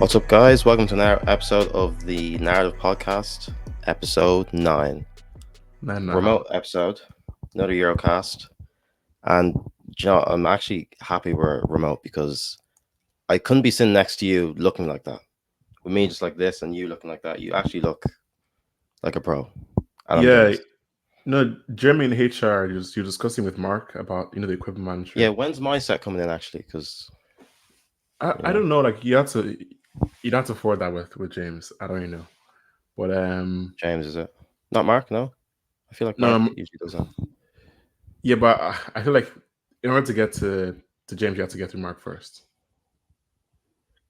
What's up, guys? Welcome to another episode of the Narrative Podcast, episode 9. No, no. Remote episode, another Eurocast. And I'm actually happy we're remote because I couldn't be sitting next to you looking like that. With me just like this and you looking like that, you actually look like a pro. And I'm Yeah, jealous. no, Jeremy in HR, you're discussing with Mark about the equipment Yeah, manager. when's my set coming in actually? Because I don't know, like you'd have to forward that with James. I don't even know, but James, is it? Not Mark, no? I feel like no, Mark no, usually does that. yeah, but I feel like in order to get to James, you have to get through Mark first,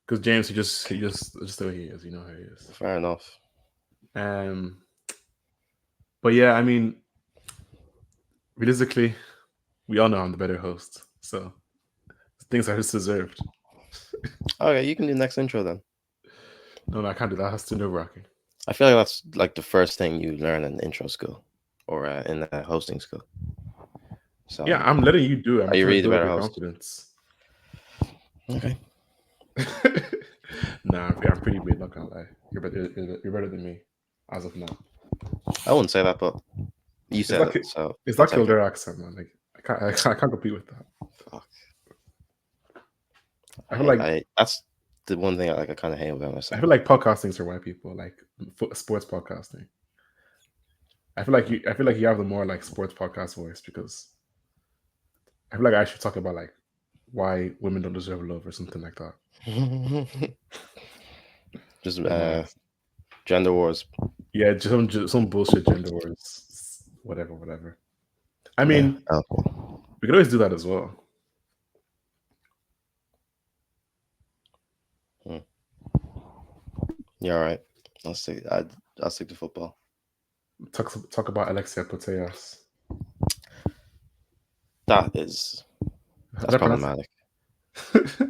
because James, just the way he is, you know how he is. Fair enough. Um, but yeah, I mean, realistically, we all know I'm the better host, so things are just deserved. Okay, you can do the next intro then. No, I can't do that. That's too nerve-wracking. I feel like that's like the first thing you learn in intro school or in hosting school. So, Yeah, I'm letting you do it. I'm are you trying to really the build up better your host? confidence. Okay. Nah, I'm pretty mid. Not gonna lie, you're better than me as of now. I wouldn't say that, but you It's said that it, so it's I'll that take it. Kildare accent, man. Like I can't compete with that. Fuck. I feel like That's the one thing I kind of hate about I myself. feel like podcasting's for white people, like sports podcasting. I feel like you have the more like sports podcast voice because I feel like I should talk about like why women don't deserve love or something like that. Just But nah, gender wars. yeah, just some bullshit gender wars, whatever. I Yeah. mean, we could always do that as well. You're all right. I'll stick. I'll stick to football. Talk about Alexia Putellas. That's Did I pronounce problematic. it?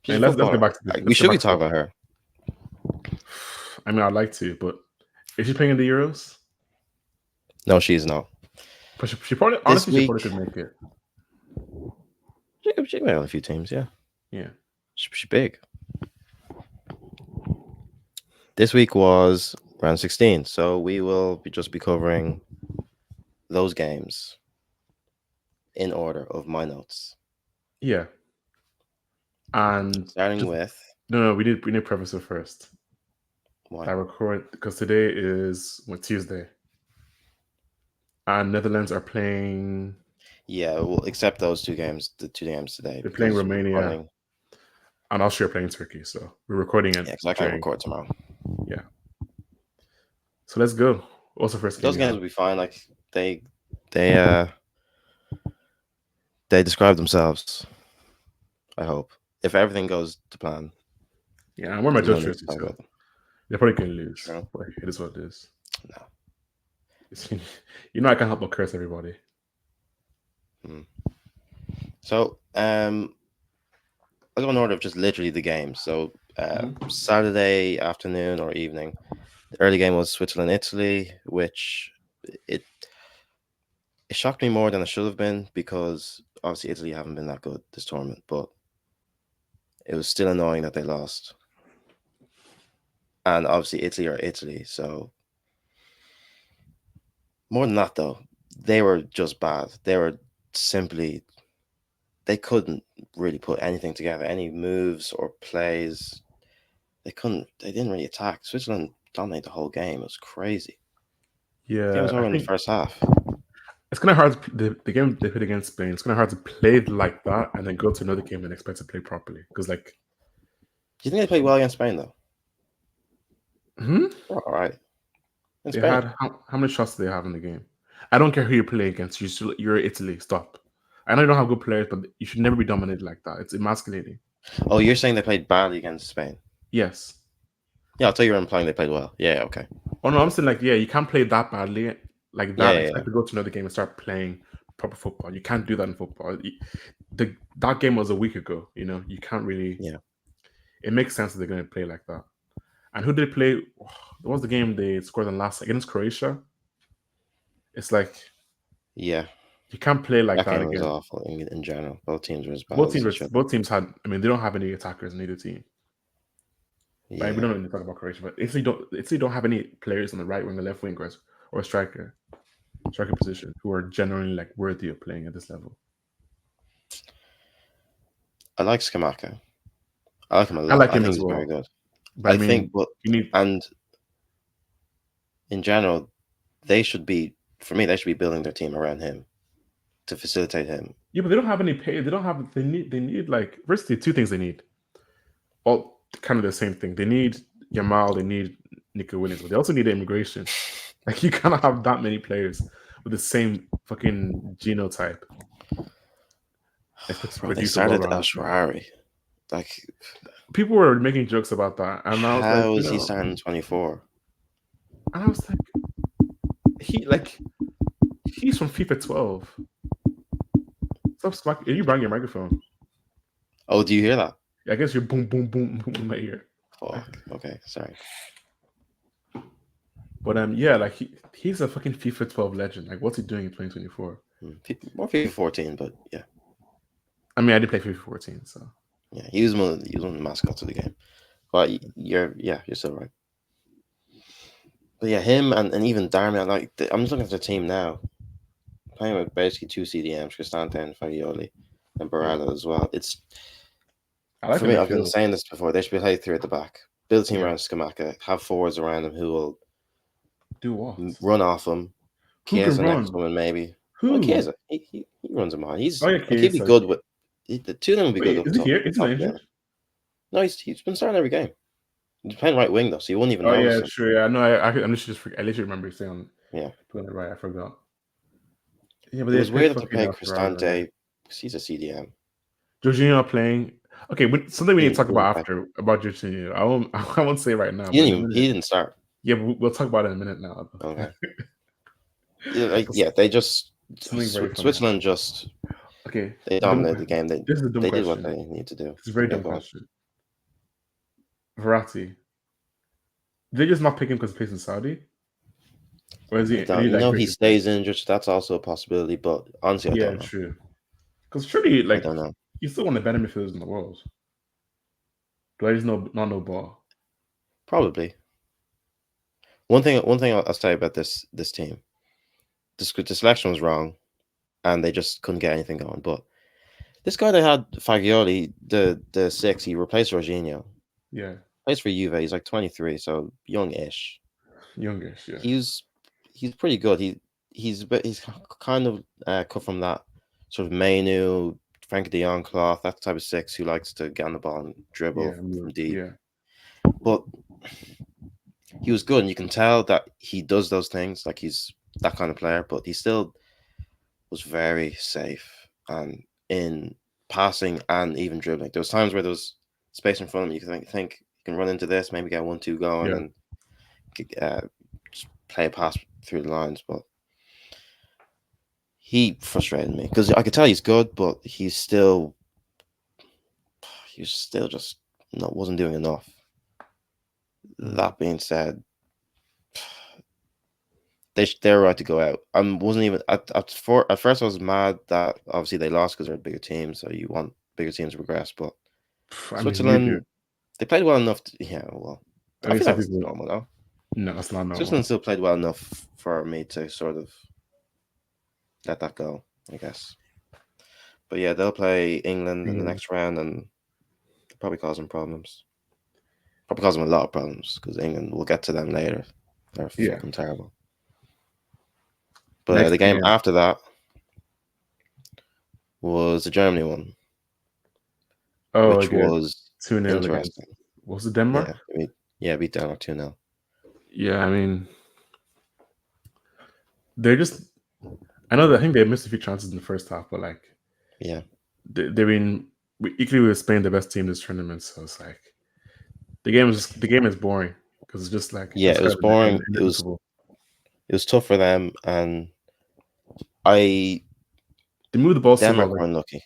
She's a Let's get footballer. back to this. We Let's get should be back to talking it. about her. I mean, I'd like to, but is she playing in the Euros? No, she's not. But she probably, This honestly, she week, probably could make it. she made a few teams. Yeah, Yeah. she's big. This week was round 16, so we will just be covering those games in order of my notes. Yeah. And Starting with no, we need to preface it first. why? I record because today is Tuesday, and Netherlands are playing. Yeah, well, except those two games, the 2 games today. They're playing because we're Romania, recording- and Austria playing Turkey. So we're recording it. Yeah, because I can't record tomorrow. Yeah. So let's go. Also, first game. Those games will be fine. Like they describe themselves. I hope if everything goes to plan. Yeah, I'm wearing my there's Dutch no need jersey, to talk so about them. they're probably gonna lose. Sure. But it is what it is. No. You know I can't help but curse everybody. So I'll go in order of just literally the game. So Saturday afternoon or evening, the early game was Switzerland Italy, which it shocked me more than it should have been because obviously Italy haven't been that good this tournament, but it was still annoying that they lost. And obviously Italy are Italy, so more than that though, they were just bad. They couldn't really put anything together, any moves or plays. They didn't really attack. Switzerland dominated the whole game. It was crazy. Yeah, The game was over I in the think first half. it's kind of hard. The game they played against Spain, it's kind of hard to play like that and then go to another game and expect to play properly. Because like, Do you think they played well against Spain though? hmm? All right. In They Spain. had how many shots do they have in the game? I don't care who you play against. You're Italy. Stop. I know you don't have good players, but you should never be dominated like that. It's emasculating. Oh, you're saying they played badly against Spain? Yes. Yeah, I thought you were implying they played well. Yeah, okay. Oh no, I'm saying like, yeah, you can't play that badly like that. Yeah. Expect to go to another game and start playing proper football. You can't do that in football. That game was a week ago. You know, you can't really. Yeah. It makes sense that they're going to play like that. And who did they play? What was the game they scored in last against Croatia? It's like, Yeah. you can't play like that game was again. awful in general. Both teams were as bad Both as teams, it should. both teams had. I mean, they don't have any attackers in either team. Like we Yeah, don't really talk about Croatia, but Italy don't have any players on the right wing or left wing or striker position who are generally like worthy of playing at this level. I like Skamaka. I like him a I lot. like I him think as he's very well, good. but I I think, mean, but you need and in general, they should be for me. They should be building their team around him to facilitate him. yeah, but they don't have any pay. They don't have. They need like basically two things they need. All kind of the same thing. They need Yamal. They need Nico Williams, but they also need immigration. Like you cannot have that many players with the same fucking genotype. Expect to Bro, they produce a started well-rounded team. Ashwari. Like, People were making jokes about that, and I was like, how is he starting 24? and I was like, he like he's from FIFA 12. Stop smacking. You bang your microphone. Oh, do you hear that? I guess you're boom, boom, boom, boom in my ear. Fuck. Okay, sorry. But yeah, like he's a fucking FIFA 12 legend. Like, what's he doing in 2024? More FIFA 14, but yeah, I mean, I did play FIFA 14, so yeah. He was one of the mascots of the game. But you're still right. But yeah, him and even Darmian. Like, I'm just looking at the team now, playing with basically two CDMs, Cristante and Fagioli, and yeah, Barella as well. It's I like for the me. I've been midfield. saying this before. They should be played three at the back. Build a team Yeah, around Skamaka. Have forwards around him who will do what? run off him. Who can Chiesa next run? to him, maybe. Well, Who? Chiesa, he runs him on. Oh He's yeah, like he'd be Chiesa. good with the two of them would be good Wait, up is he top. here? Isn't he Top yeah. injured? No, he's been starting every game. He's playing right wing though, so you wouldn't even Oh notice yeah, him. sure. Yeah, no, I'm I literally remember saying Yeah, putting it right. I forgot. Yeah, but it they was play weird that they fucking played El Ferrari. Cristante because he's a CDM. Jorginho playing. Okay, something we need to talk He didn't about play. after about Jorginho. I won't. I won't say right now, but in a He minute. didn't start. Yeah, we'll talk about it in a minute now. Okay. Yeah, they just Something very funny Switzerland happened. just Okay, they dumb dominated the question. game. This is a dumb They did what question. they need to do. It's a very Yeah, dumb go on. question. Verratti, did they just not pick him because he plays in Saudi, or is he? I Did he don't. You like know, break he his leg? stays injured. So that's also a possibility. But honestly, I Yeah, don't know. true. Because surely, I like, don't know. he's still one of the better midfielders in the world. Do I just know not know ball? Probably. One thing I'll say about this team, the selection was wrong, and they just couldn't get anything going. But this guy they had, Fagioli, the six, he replaced Jorginho. Yeah, Plays for Juve. He's like 23, so young-ish. youngish. Yeah, He's he's pretty good. He's kind of cut from that sort of Mainu, Frankie de Jong cloth, that type of six who likes to get on the ball and dribble yeah, from deep. yeah. But he was good, and you can tell that he does those things. Like he's that kind of player, but he still was very safe and in passing and even dribbling. There was times where there was space in front of him. You can think you can run into this, maybe get 1-2 going, Yeah. and just play a pass through the lines. But he frustrated me because I could tell he's good, but he was still just not wasn't doing enough. Mm. That being said, they're right to go out. I wasn't even at first I was mad that obviously they lost because they're a bigger team, so you want bigger teams to progress. But I mean, you do. Switzerland, they played well enough. Yeah, well, I I mean, think some that was people. normal now. No, it's not Switzerland normal. still played well enough for me to sort of let that go, I guess. But yeah, they'll play England in the England. next round, and probably cause them problems. Probably cause them a lot of problems because England. We'll get to them later. They're Yeah. fucking terrible. But the Next game game. after that was the Germany one, Oh, which again, was 2-0 against. interesting. What was it, Denmark? Yeah, beat Denmark 2-0. Yeah, I mean, they're just. I know that I think they missed a few chances in the first half, but like Yeah, they've been equally with Spain the best team this tournament. So it's like the game is boring because it's just like yeah. it's It kind was of boring. inevitable. It was tough for them, and I They move the ball so well. Denmark Like were unlucky.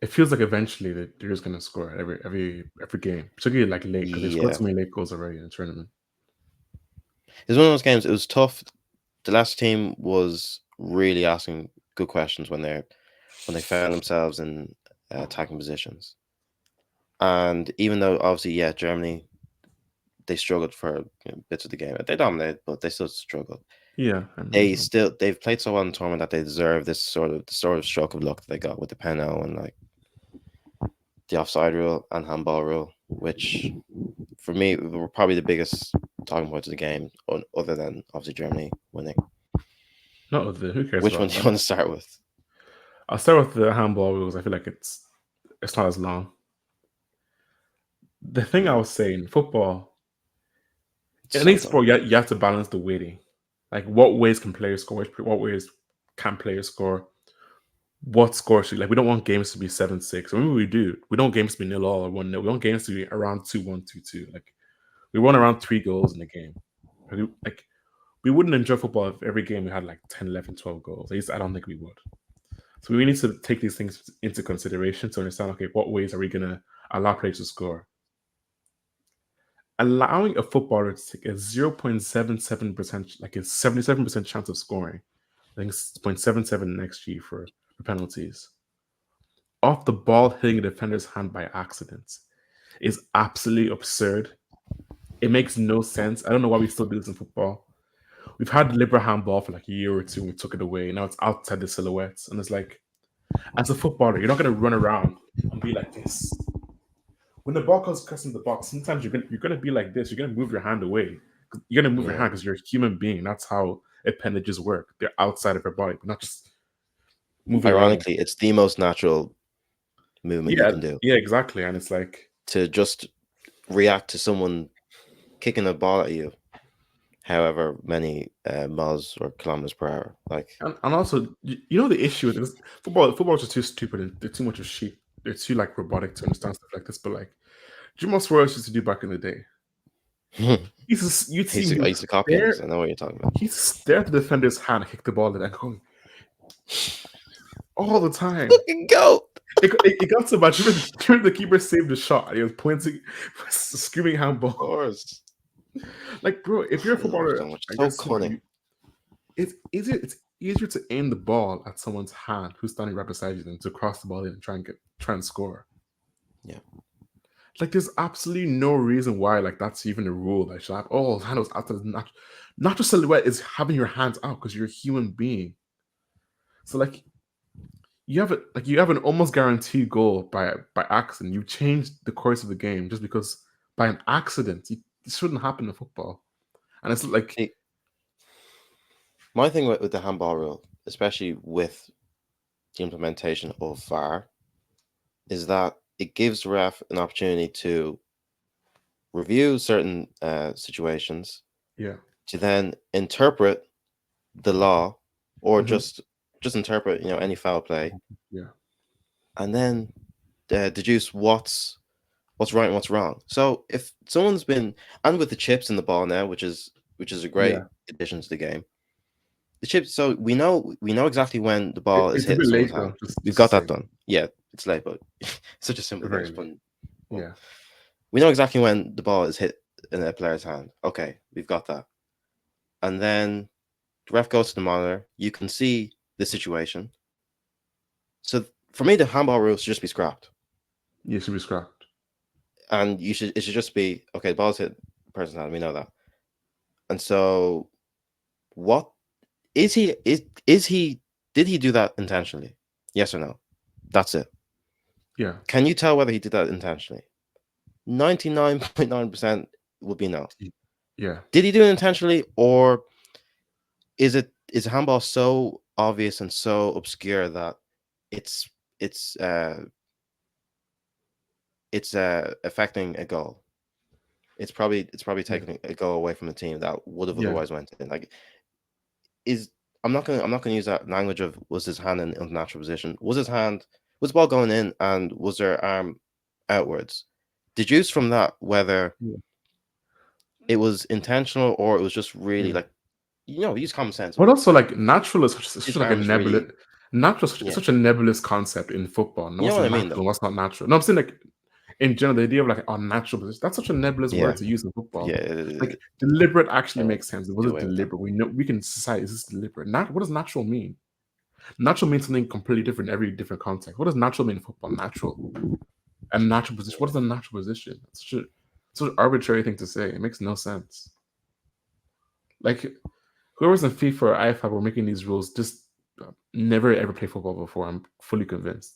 it feels like eventually that they're just gonna score every game, particularly like late because they scored Yeah, so many late goals already in the tournament. it was one of those games. It was tough. The last team was really asking good questions when they found themselves in attacking positions. And even though obviously, yeah, Germany they struggled for bits of the game. They dominated, but they still struggled. Yeah, I remember. They've played so well in the tournament that they deserve this sort of stroke of luck that they got with the penalty and like the offside rule and handball rule, which for me were probably the biggest talking points of the game, other than obviously Germany winning. Not with the who cares Which one about do you that? want to start with? I'll start with the handball rules. I feel like it's not as long. The thing I was saying, football, in any So long. sport, you have to balance the weighting. Like, what ways can players score? What ways can players score? What score should, like, we don't want games to be 7-6. Or maybe we do. We don't want games to be 0-0 or 1-0. We want games to be around 2-1, 2-2. Like, we want around 3 goals in a game. Like, we wouldn't enjoy football if every game we had like 10, 11, 12 goals. At least I don't think we would. So we need to take these things into consideration to understand, okay, what ways are we going to allow players to score? Allowing a footballer to take a 0.77%, like a 77% chance of scoring, I think it's 0.77 XG for penalties, off the ball hitting a defender's hand by accident is absolutely absurd. It makes no sense. I don't know why we still do this in football. We've had deliberate handball for like a year or two and we took it away. Now it's outside the silhouettes. And it's like, as a footballer, you're not going to run around and be like this. When the ball comes crossing the box, sometimes you're gonna be like this. You're gonna move your hand away. You're gonna move your Yeah. hand because you're a human being. That's how appendages work. They're outside of your body, but not just moving around. Ironically, it's the most natural movement you Yeah, can do yeah, exactly. And it's like, to just react to someone kicking a ball at you, however many miles or kilometers per hour. Like, and also, you know, the issue with this, footballers are too stupid and they're too much of sheep. They're too like robotic to understand stuff like this. But like, Jim Suarez used to do back in the day. You'd see him, I used to copy him, so I know what you're talking about. he'd stare at the defender's hand, kick the ball, and going all the time. Fucking go! It got so much. Even the keeper saved the shot. And he was pointing, screaming Of handball. course. Like, bro, if you're a So footballer, much. I So guess cunning. it's easier. It's easier to aim the ball at someone's hand who's standing right beside you than to cross the ball in and try and score. Yeah. Like, there's absolutely no reason why like that's even a rule that should have. Oh, hand was out of the natural silhouette is having your hands out because you're a human being. So like, you have an almost guaranteed goal by accident. You changed the course of the game just because by an accident. It shouldn't happen in football. And it's like, See, my thing with the handball rule, especially with the implementation of VAR, is that it gives the ref an opportunity to review certain situations, yeah, to then interpret the law, or hmm, just interpret any foul play, yeah, and then deduce what's right and what's wrong. So if someone's been, and with the chips in the ball now, which is a great yeah. addition to the game, the chips. So we know exactly when the ball is It's a hitting bit someone's late hand. though, We've just to got that say, done. Yeah, it's late, but such a simple game. very Just late. putting, well, Yeah, we know exactly when the ball is hit in a player's hand. Okay, we've got that. And then the ref goes to the monitor. You can see the situation. So for me, the handball rule should just be scrapped, yeah, it should be scrapped. and it should just be okay. The ball's hit the person's hand. We know that. And so, what is he? Did he do that intentionally? Yes or no? That's it. Yeah, Can you tell whether he did that intentionally? 99.9% would be no. yeah, Did he do it intentionally, or is handball so obvious and so obscure that it's it's uh it's affecting a goal? It's probably yeah, taking a goal away from the team that would have yeah, otherwise went in. Like, is I'm not gonna use that language of was his hand in unnatural position? Was the ball going in, and was their arm outwards? Deduce from that whether yeah, it was intentional or it was just really yeah. like use common sense. But also, like, natural is His such like a arm is nebulous. really, Natural is yeah. such a nebulous concept in football. No, You know what's what I mean natural? though? What's not natural? No, I'm saying like in general, the idea of like unnatural position. That's such a nebulous word Yeah, to use in yeah. football. Like, deliberate actually Don't makes sense. Was do it away with that. deliberate? We know we can decide is this deliberate. What does natural mean? Natural means something completely different in every different context. What does natural mean in football? Natural. A natural position. What is a natural position? That's shit. It's an arbitrary thing to say. It makes no sense. Like whoever's in FIFA or IFAB were making these rules just never ever played football before. I'm fully convinced.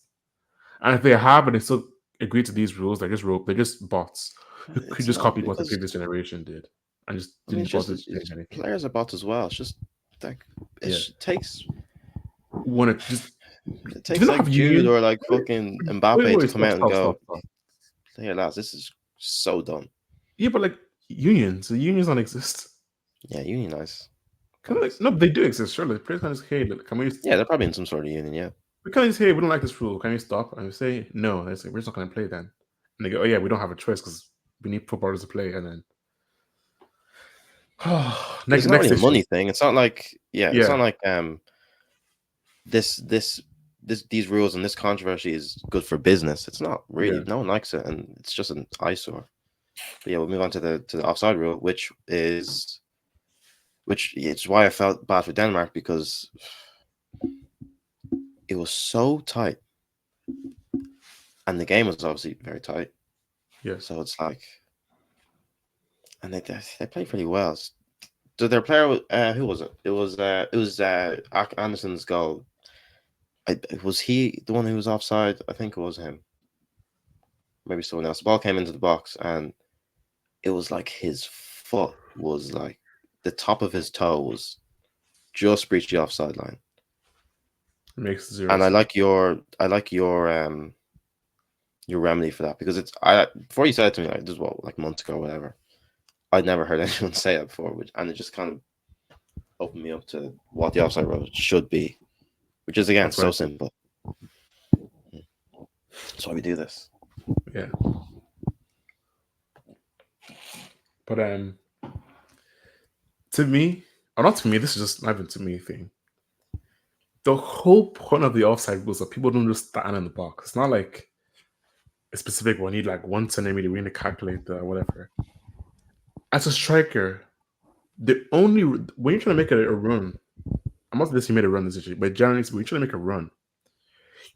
And if they have and they still agree to these rules, they're just bots who It's just not copied what the because previous generation did and just I mean didn't bother to change anything. players are bots as well. It's just like Yeah. takes Want to just it do they takes not like have Jude unions? or like fucking Wait, Mbappe to wait, come stop, out and stop, go, stop, stop. "Here, lads, this is so dumb." Yeah, but like unions, the unions don't exist. Yeah, unionize Like, bots. no, they do exist. Surely, the players can just hey, look, can we? Yeah, they're probably in some sort of union. Yeah, We can't just hey, we don't like this rule. Can you stop? And we say no. They say we're just not going to play then. And they go, oh yeah, we don't have a choice because we need footballers to play. And then because it's not next really a issue. money thing. It's not like it's Yeah, not like this this these rules and this controversy is good for business. It's not really. yeah. No one likes it, and it's just an eyesore. But yeah, we'll move on to the offside rule, which it's why I felt bad for Denmark because it was so tight, and the game was obviously very tight. Yeah. So it's like, and they played pretty well. So their player, who was it? It was Anderson's goal. Was he the one who was offside? I think it was him. Maybe someone else. The ball came into the box, and it was like his foot was like the top of his toe was just breached the offside line. It makes zero And I sense. like your remedy for that because it's I before you said it to me like this was like months ago or whatever. I'd never heard anyone say it before, and it just kind of opened me up to what the offside rule should be, which is again That's why. so simple. That's why we do this. Yeah. But to me, or not to me, this is just not even to me thing. The whole point of the offside rules is that people don't just stand in the box. It's not like a specific one. You need like 1 centimeter. We need to calculate the whatever. As a striker, the only when you're trying to make a run, I'm not this you made a run this issue, but generally when you're trying to make a run,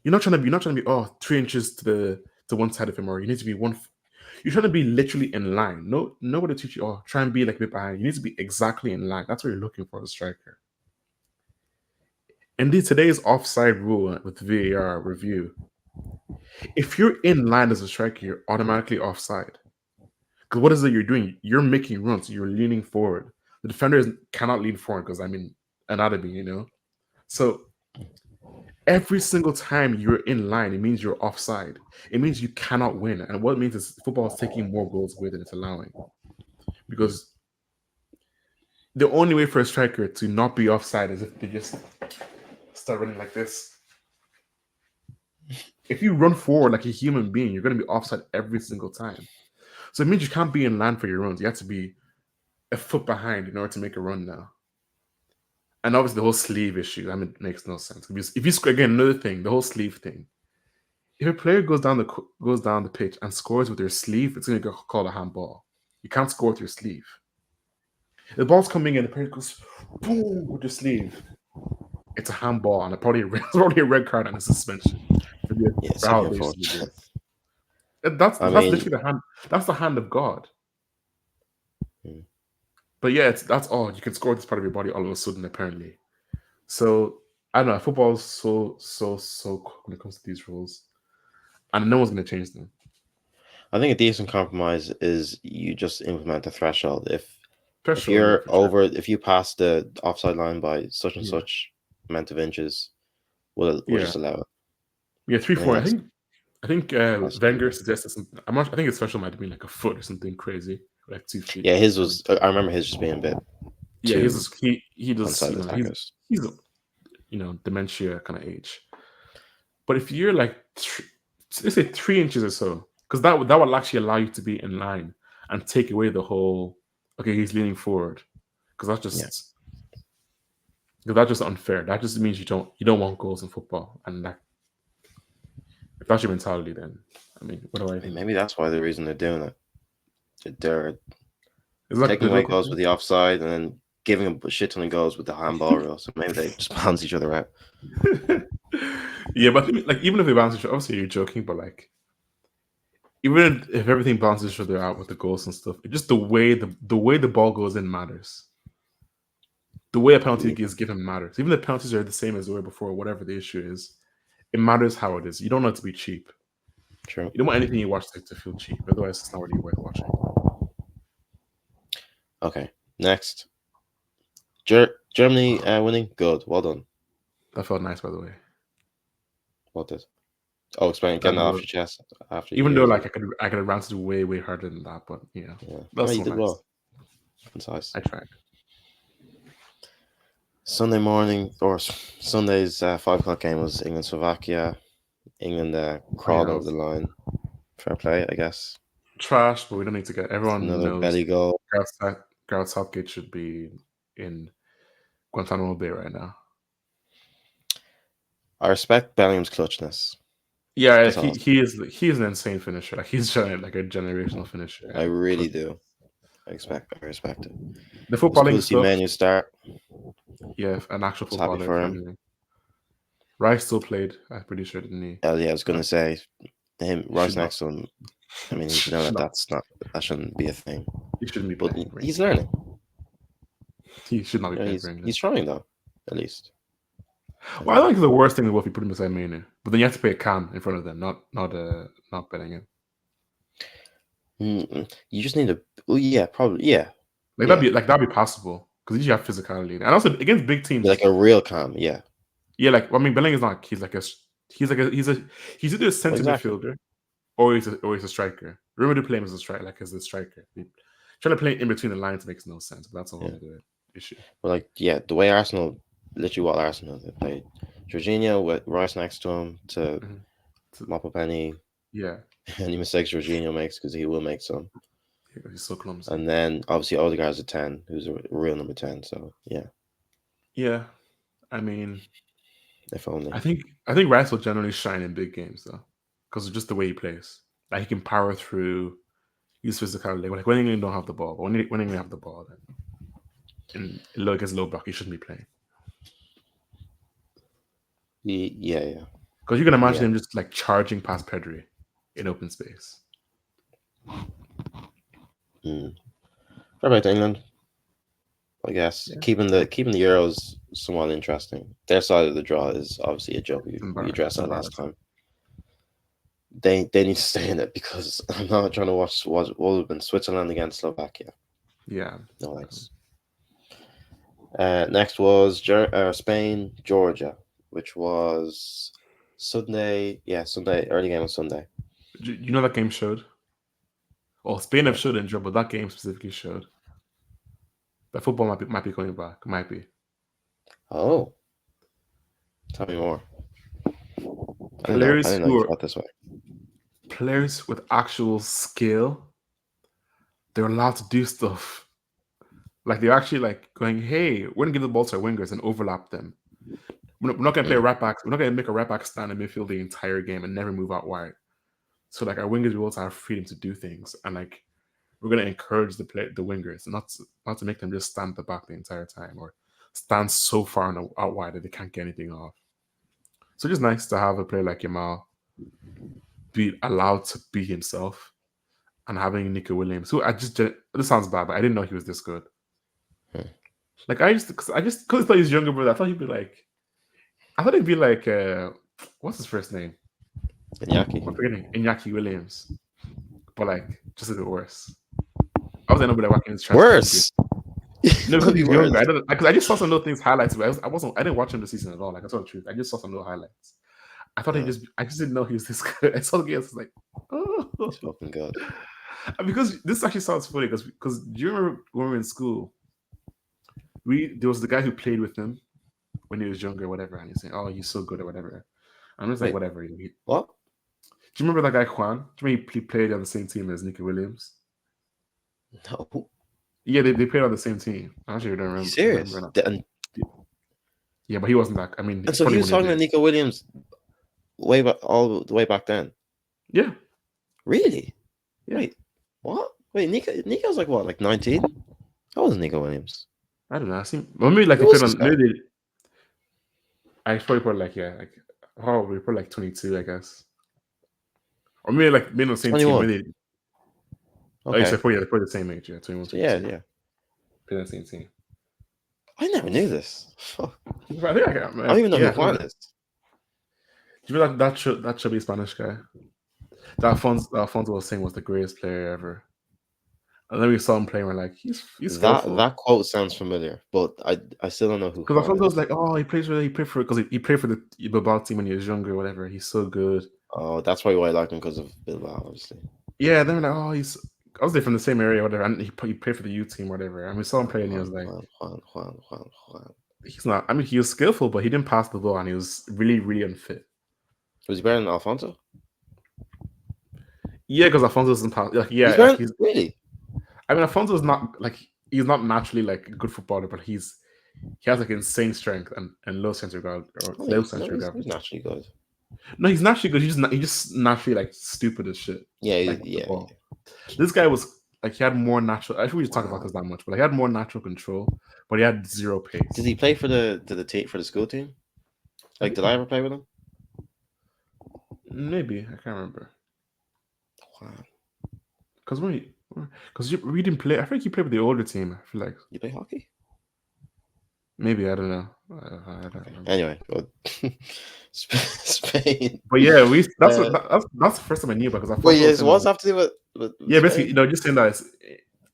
you're not trying to be 3 inches to one side of him, or you need to be one. You're trying to be literally in line. No, nobody teach you. Oh, try and be like a bit behind. You need to be exactly in line. That's what you're looking for as a striker. Indeed, today's offside rule with VAR review. If you're in line as a striker, you're automatically offside. Because what is it you're doing? You're making runs. You're leaning forward. The defender cannot lean forward because anatomy. So every single time you're in line, it means you're offside. It means you cannot win. And what it means is football is taking more goals away than it's allowing. Because the only way for a striker to not be offside is if they just start running like this. If you run forward like a human being, you're going to be offside every single time. So it means you can't be in line for your runs. You have to be a foot behind in order to make a run now. And obviously the whole sleeve issue, it makes no sense. If you again, another thing, the whole sleeve thing. If a player goes down the pitch and scores with their sleeve, it's going to get called a handball. You can't score with your sleeve. The ball's coming in, the player goes boom with your sleeve. It's a handball and probably a red card and a suspension for Something how they used to do unfortunate. it. That's I mean, literally the hand. That's the hand of God. hmm. But yeah, that's all you can score this part of your body all of a sudden apparently. So I don't know. Football is so cool when it comes to these rules, and no one's going to change them. I think a decent compromise is you just implement a threshold. If Threshold, yeah, you're for sure. over, if you pass the offside line by such and Yeah, such amount of inches, we'll yeah, just allow it. yeah. Three, I think four. that's I think that's Wenger suggested something. I'm not. I think his threshold might have been like a foot or something crazy, like 2 feet. yeah. His was. I remember his just being a bit Yeah, too he does. one-sided attackers. He's dementia kind of age. But if you're like let's say 3 inches or so, because that will actually allow you to be in line and take away the whole. Okay, he's leaning forward, because that's just unfair. That just means you don't want goals in football, and if that's your mentality, then what do I I mean, think? maybe that's why the reason they're doing it. They're Is that taking away political goals with the offside and then giving a shit ton of goals with the handball rule. So maybe they just balance each other out. Yeah, but I think, like even if they balance each other, obviously you're joking, but like even if everything balances each other out with the goals and stuff, just the way the ball goes in matters. The way a penalty Yeah, is given matters. Even the penalties are the same as they were before, whatever the issue is. It matters how it is. You don't want it to be cheap. true. You don't want anything you watch to feel cheap. Otherwise, it's not really worth watching. Okay, next. Germany winning. Good. Well done. That felt nice, by the way. What did? Oh, explain. That Getting that off little, your chest after even though years of. like I could have ranted way harder than that, but Yeah. No, that's you so did nice. well. Concise. I tried. Sunday morning or Sunday's 5 o'clock game was England Slovakia. England Oh yeah, crawled that over was the line. Fair play, I guess. trash, but we don't need to get. It's Everyone another knows belly goal. Gareth Southgate should be in Guantanamo Bay right now. I respect Bellingham's clutchness. Yeah, like That's all. he is an insane finisher. Like he's trying like a generational finisher. I And really do. I respect it. the It was cool footballing to see stuff, Manu start. yeah, an actual Was happy footballer. for If him. anything, Rice still played. I'm pretty sure, didn't he? Yeah, I was Uh, gonna say him he should Rice not. next to him. I mean, he should know Should not. that shouldn't be a thing. He shouldn't be But playing for he's England. learning. He should not be You know, playing for he's England. trying though, at least. Well, I think the worst thing is if you put him beside Manu, but then you have to play Cam in front of them, not Bellingham. You just need to. Oh yeah, probably yeah, Like yeah. that'd be possible because you have physicality, and also against big Like teams. a real calm. Yeah. Yeah, like I mean, Bellingham's not. He's either a Well, centre exactly. midfielder or he's a striker. Remember to play him as a striker, like as a striker. Trying to play in between the lines makes no sense, but that's a whole Yeah. other issue. But like yeah, the way Arsenal, literally what Arsenal they played, Jorginho with Rice next to him to Mhm. So, mop up any yeah, mistakes Jorginho makes because he will make some. he's so clumsy. And then obviously Odegaard's a 10, who's a real number 10. So yeah, Yeah, I mean, if only. I think Rice will generally shine in big games though, because of just the way he plays. Like he can power through, use physicality. Like when England don't have the ball, but when England have the ball, then against low block, he shouldn't be playing. Yeah. Because you can imagine Yeah. him just like charging past Pedri in open space. What about England? I guess Yeah, keeping the Euros somewhat interesting. Their side of the draw is obviously a joke. We addressed it's that last embarrassing. time. They need to stay in it because I'm not trying to watch what would have been Switzerland against Slovakia. Yeah. No thanks. Next was Spain, Georgia, which was Sunday. Yeah, Sunday. Early game on Sunday. You know that game showed? Well, Spain have What? showed injured, but that game specifically showed that football might be coming back. Might be. Oh, tell me more. I didn't know. I Players didn't know who you are thought this way. players with actual skill, they're allowed to do stuff. Like they're actually like going, hey, we're gonna give the ball to our wingers and overlap them. We're not gonna play right back. We're not gonna make a right back stand in midfield the entire game and never move out wide. So like our wingers will also have freedom to do things, and like we're gonna encourage the wingers, and not to make them just stand at the back the entire time or stand so far out wide that they can't get anything off. So just nice to have a player like Yamal be allowed to be himself, and having Nico Williams, who this sounds bad, but I didn't know he was this good. Hmm. Like because he's younger brother, I thought he'd be like what's his first name? Iñaki. I'm forgetting Iñaki Williams, but like just a bit worse. I was ended up watching his transfer. Worse. No, because Could be he's worse. younger. I just saw some little things highlights, but I didn't watch him this season at all. Like I told the truth, I just saw some little highlights. I thought I just didn't know he was this good. I saw the game, I was like, oh, He's fucking good. because this actually sounds funny because do you remember when we were in school? There was the guy who played with him when he was younger, or whatever, and he's saying, "Oh, he's so good," or whatever. I'm just like, Wait, whatever. what? Do you remember that guy Juan? Do you remember he played on the same team as Nicky Williams? No. Yeah, they played on the same team. I actually don't remember. Serious? Yeah, but he wasn't that. I mean, And so he probably was one of talking to his. Nico Williams all the way back then. Yeah. Really? Yeah. Wait, what? Wait, Nico's like what? Like 19? That wasn't Nico Williams. I don't know. I seen maybe like Who they was played this on. guy? Maybe I probably put like probably put like 22, I guess. or maybe on the same team. 21. Maybe oh, you Okay. said probably they're the same age. Yeah, 21, So yeah, 22. yeah. Playing on the same team. I never knew this. Fuck. I think I don't even know who yeah. Juan is. Do you know that chubby Spanish guy? That Alfonso was saying was the greatest player ever. And then we saw him playing. We're like, he's skillful. That quote sounds familiar, but I still don't know who Because Juan Alfonso was is. like, oh, he played for because he played for the Bilbao team when he was younger, or whatever. He's so good. Oh, that's probably why I liked him because of Bilbao, obviously. Yeah, then we're like, oh, he's obviously from the same area, or whatever, and he played for the U team, or whatever. And we saw him play, and he was like, Juan. he's not. I mean, he was skillful, but he didn't pass the ball, and he was really, really unfit. Was he better than Alfonso? Yeah, because Alfonso doesn't pass. Like, He's yeah, like better. he's. Really? I mean, Alfonso is not like he's not naturally like a good footballer, but he has like insane strength and low sense of No, low sense of he's gravity. naturally good. No, he's naturally good. He's just naturally like stupid as shit. Yeah, Like with the yeah, ball. This guy was like he had more natural. I think we just talk about Wow. this that much, but he had more natural control, but he had zero Did pace. he play for the team for the school team? Like, did I ever play with him? Maybe I can't remember Wow. because we didn't play. I think he played with the older team. I feel like You play hockey? maybe I don't know. I don't Okay. remember. Anyway, but Spain. But yeah, we Uh, that's the first time I knew because but Alfonso was yes, saying that. what's have to do with Yeah, basically, Spain? just saying that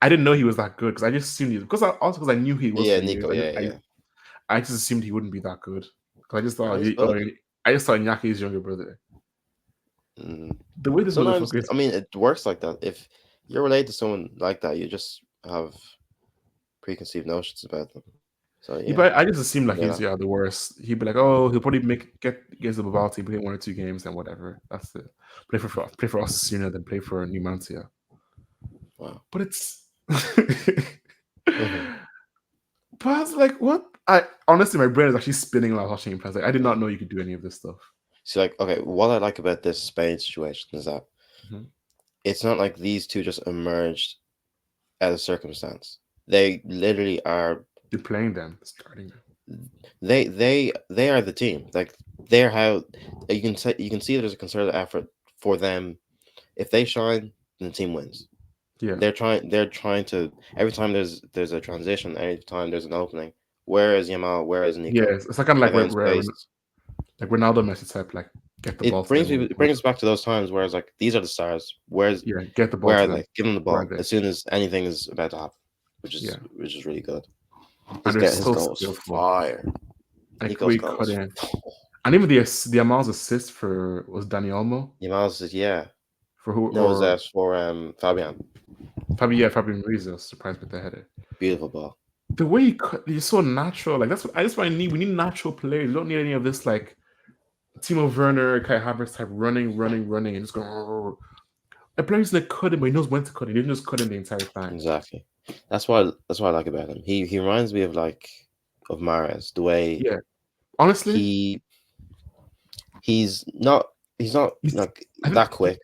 I didn't know he was that good because I just assumed he because I knew he was Yeah, for years. Nico. Yeah, yeah. I just assumed he wouldn't be that good because I just Oh, thought he's good. I just thought Inyaki's younger brother. Mm. The way this Sometimes, motherfucker is, I mean, it works like that. If you're related to someone like that, you just have preconceived notions about them. So yeah, but I just assumed like yeah, he's that. the worst. He'd be like, oh, he'll probably get against the Bilbao team, play 1 or 2 games, and whatever. That's it. Play for Osasuna, then play for Numancia. Wow. But it's, Hmm. but I was like, what? I honestly, my brain is actually spinning while watching him play. I was like, I did Yeah. not know you could do any of this stuff. So like, okay, what I like about this Spain situation is that Mhm. it's not like these two just emerged out of circumstance. They literally are. You're playing them, starting them. They are the team. Like they're how you can see there's a concerted effort for them. If they shine, then the team wins. Yeah, They're trying to every time there's a transition, every time there's an opening. Where is Yamal? Where is yeah. Nico? It's like kind of Are like they in space? like Ronaldo, Messi type, like get the ball It to them. brings us back to those times where it's like these are the stars. Yeah, get the ball Where to are them. they? Give them the Where are ball they? as soon as anything is about to happen, Yeah, which is really good. and they're His so goal was skillful. fire. Like Nico's we goal cut was in, and even the Amal's assist for was Dani Olmo Yamal says yeah. for who No, it was or for Fabian. Fabian Ruiz was surprised with the header. Beautiful ball. The way he cut, he's so natural. Like that's what I need. We need natural players. We don't need any of this like Timo Werner, Kai Havertz type running, and just going. A player's like cut him, but he knows when to cut him. He didn't just cut him the entire time. Exactly. That's what I like about him. He reminds me of Mahrez, the way Yeah, honestly, he he's not he's like I that think quick,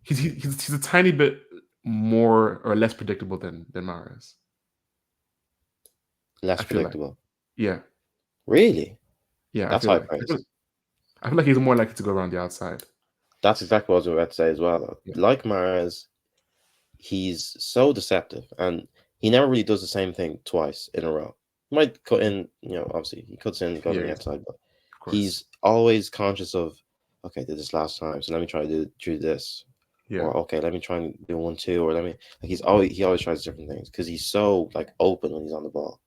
he's a tiny bit more or less predictable than Mahrez. less I feel like, predictable. yeah, Really? yeah. That's high praise. I feel like he's more likely to go around the outside. That's exactly what I was about to say as well. Though. Yeah, Like Mahrez, he's so deceptive, and he never really does the same thing twice in a row. He might cut in, obviously he cuts in, goes on yeah, the of outside, but course. he's always conscious of, okay, I did this last time, so let me try to do this, Yeah, or okay, let me try and do 1-2, or let me like he always tries different things because he's so like open when he's on the ball.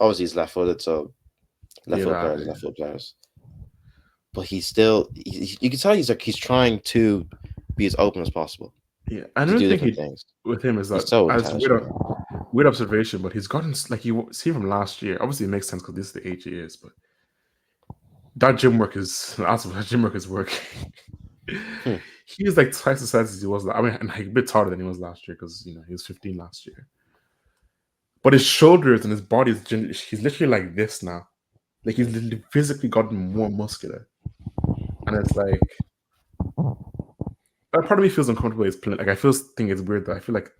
Obviously, he's left-footed, so yeah, left-footed players, but he's still you can tell he's trying to be as open as possible yeah. to Another do thing different things. with him is that He's so as intelligent. weird observation, but he's gotten like you see from last year. Obviously, it makes sense because this is the age he is, but that gym work is also that gym work is working. Hmm. He is like twice the size as he was. I mean, and like a bit taller than he was last year because he was 15 last year. But his shoulders and his body he's literally like this now. Like he's literally physically gotten more muscular, and it's like part of me feels uncomfortable. He's playing. Like I think it's weird that I feel like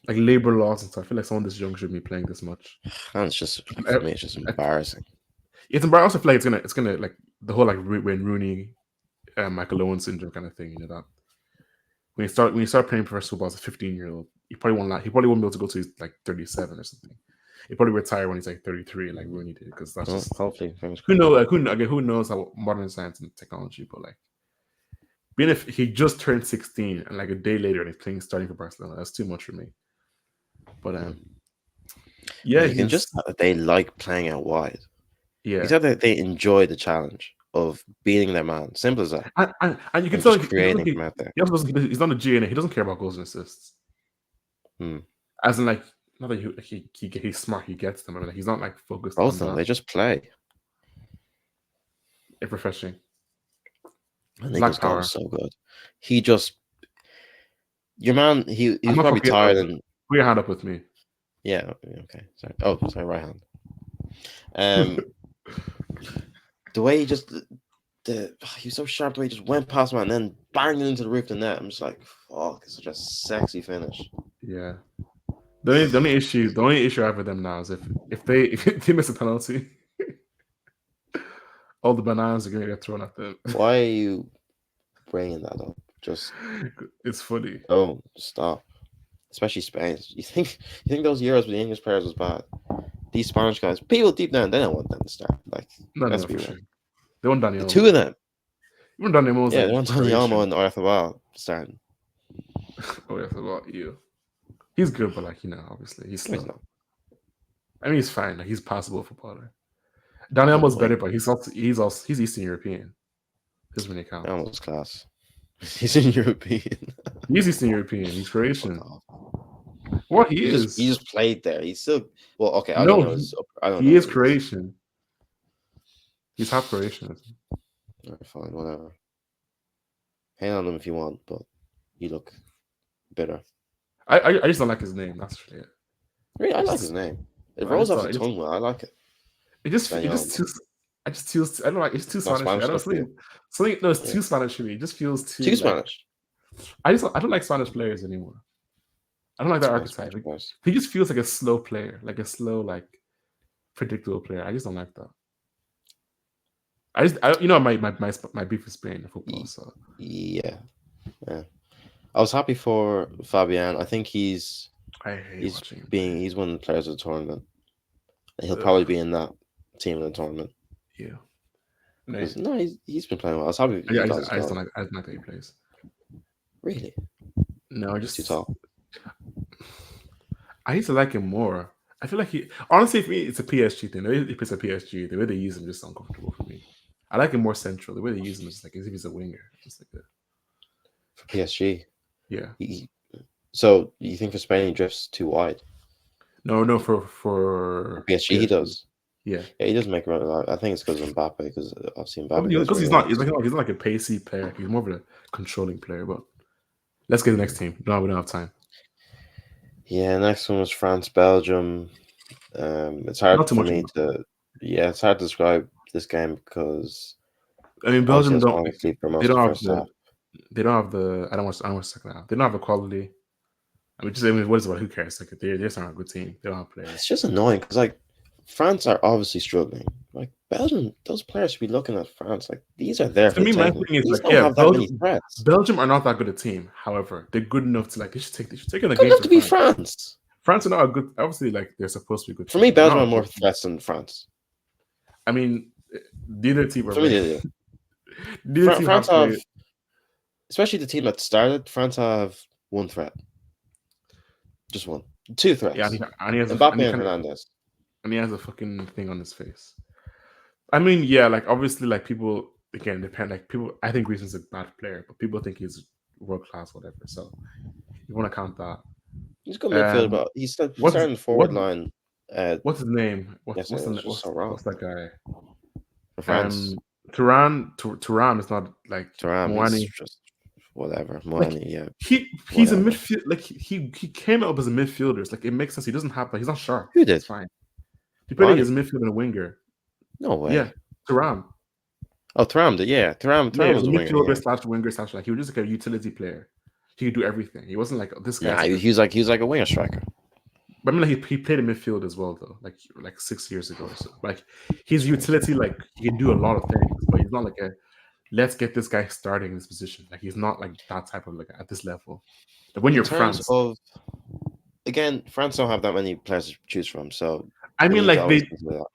labor laws and stuff. I feel like someone this young shouldn't be playing this much. And it's just And for me, it's just embarrassing. it's embarrassing. I also feel like it's gonna like the whole like Wayne Rooney, Michael Owen syndrome kind of thing. You know that when you start playing professional football as a 15-year-old, he probably won't be able to go to his, like 37 or something. He probably retire when he's like 33, like Rooney did, because that's Well, just hopefully, fingers who crossed. knows. Like who knows how modern science and technology, but like being if he just turned 16 and like a day later and he's playing starting for Barcelona, that's too much for me. But Well, yeah, you can just he's tell that they like playing out wide. You yeah, tell that they enjoy the challenge of beating their man. Simple as that. and you can And tell just he doesn't. creating from out there. He also doesn't. He's not a GNA. He doesn't care about goals and assists. Hmm. As in, like, not that he's smart. He gets them. I mean, like, he's not like focused Both on of them, that. they just play. It's refreshing. And Nico's Black goal is power. so good. He just your man. He I'm was not probably forget. tired and Put your hand up with me. yeah. Okay, sorry. Oh, sorry, right hand. Um, the way he just he was so sharp. The way he just went past man and then banged it into the roof of the net. I'm just like, fuck, it's such a sexy finish. Yeah. The only issue I have with them now is if they miss a penalty, all the bananas are going to get thrown at them. Why are you bringing that up? Just It's funny. oh, stop. Especially Spain. You think those Euros with the English players was bad? These Spanish guys, people deep down, they don't want them to start. Like, let's No, be for real. sure. They want The Dani two of Olmo. them, Even Dani Olmo is yeah, they like want Tony Almo Croatian. and Oyarzabal starting. Oh yeah, about you. He's good, but like obviously he's No, he's slow. not. I mean, he's fine. Like he's passable footballer. Dani He's Olmo's annoying. better, but he's Eastern European. Doesn't really count. Almost class. He's in European. He's Eastern European. He's Fuck Croatian. off. What he He is? just played there. He's still well. Okay, I don't No, know. I don't he know is what he is. Croatian. He's half Croatian. All right, fine, whatever. Hang on him if you want, but you look bitter. I just don't like his name. That's really it. Really, I It's like his just, name. It I rolls just off don't. the tongue well. I like it. It Daniel just Almo. feels. I just feels. I don't like. It's too Not Spanish for me. Spanish I don't enough for you. something. No, it's Yeah. too Spanish for me. It just feels too Too like. Spanish. I don't like Spanish players anymore. I don't like that Spanish archetype. Like, players. he just feels like a slow player, like a slow, like predictable player. I just don't like that. My beef with Spain and football. So Yeah. Yeah. I was happy for Fabian. I think I hate watching him play. he's one of the players of the tournament. He'll Ugh. probably be in that team in the tournament. Yeah. No, he's been playing well. I was happy I he got just, his I just goal. don't like. I don't like that he plays. Really? No, He's too tall. I used to like him more. I feel like he honestly for me it's a PSG thing. The way he plays at PSG, the way they use him is just uncomfortable for me. I like him more central. The way they use him is like as if he's a winger. Just like For PSG. yeah. So you think for Spain he drifts too wide? No, for PSG he does. Yeah. Yeah, he does make a run a lot. I think it's because of Mbappe, because I've seen Mbappe. Because he's not like a pacey player. He's more of a controlling player. But let's get the next team. No, we don't have time. Yeah, next one was France, Belgium. It's hard Not too for much. me to. Yeah, it's hard to describe this game because I mean, obviously I Belgium was don't. falling asleep for They most of don't the have first half. They don't have the. I don't watch second half. They don't have the quality. What is it? Who cares? Like they're just not a good team. They don't have players. It's just annoying because like France are obviously struggling. Like Belgium, those players should be looking at France. Like these are there To for me, the my taking. thing is These like, don't have that many threats. Belgium are not that good a team. However, they're good enough to like they should take on the Good games enough for to be France. France. France are not a good. Obviously, like they're supposed to be good. For me, They're Belgium not are a more good team. threats than France. I mean, neither team are For me, very. they do. Neither team France have have, especially the team that started. France have one threat, just one, two threats. Yeah, and he has Mbappe and Hernandez. And he has a fucking thing on his face. I mean, yeah, like obviously, like people again depend. Like people, I think Griezmann's a bad player, but people think he's world class, whatever. So you want to count that. He's a good midfielder, but he's starting the forward line. What's his name? What's wrong that guy? for France. Thuram is not like Thuram, Moani. he's just whatever. Like, Moani, yeah. He's a midfield. Like he came up as a midfielder. It's like it makes sense. He doesn't have like he's not sharp. Who did? It's fine. He played as a midfielder and a winger. No way. Yeah, Thuram. Oh, Thuram did. Yeah, Thuram was a midfielder slash winger slash like he was just like a utility player. He could do everything. He wasn't like this guy. Nah, he was like a winger striker. But I mean, like he played in midfield as well, though. Like 6 years ago or so. Like he's utility. Like he can do a lot of things, but he's not like a let's get this guy starting in this position. Like he's not like that type of like at this level. Like when In you're terms France, of, again, France don't have that many players to choose from, so I we mean, need to like always they, consider that.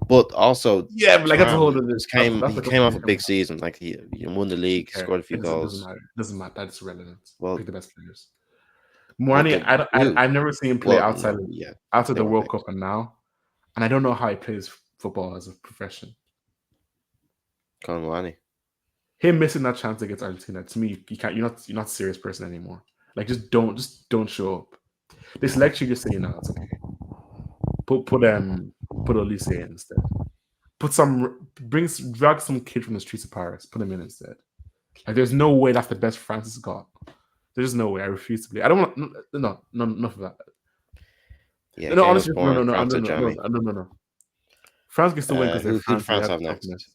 But also, yeah, but like that's a whole Thuram other. just came. That's He like a came off whole a other. big season. Like he won the Who league, cares? scored a few It doesn't goals. matter. It doesn't matter. That's irrelevant. Well, Pick the best players. what Moani, the who? I've never seen him play Well, outside no, yeah, outside they the weren't World picked. Cup and now, and I don't know how he plays football as a profession. Colin. Him missing that chance against Argentina, to me, you can't. You're not a serious person anymore. Like just don't show up. This lecture, just say it's okay. Put Elise in instead. Drag some kid from the streets of Paris. Put him in instead. Like there's no way that's the best Francis got. There's no way. I refuse to believe. I don't want no enough of that. Yeah, No, game was honestly, no, boring. no, no, France no, or no, no, Jamie. no, no, no. France can still win because they're Who did France. They France have have next? toughness.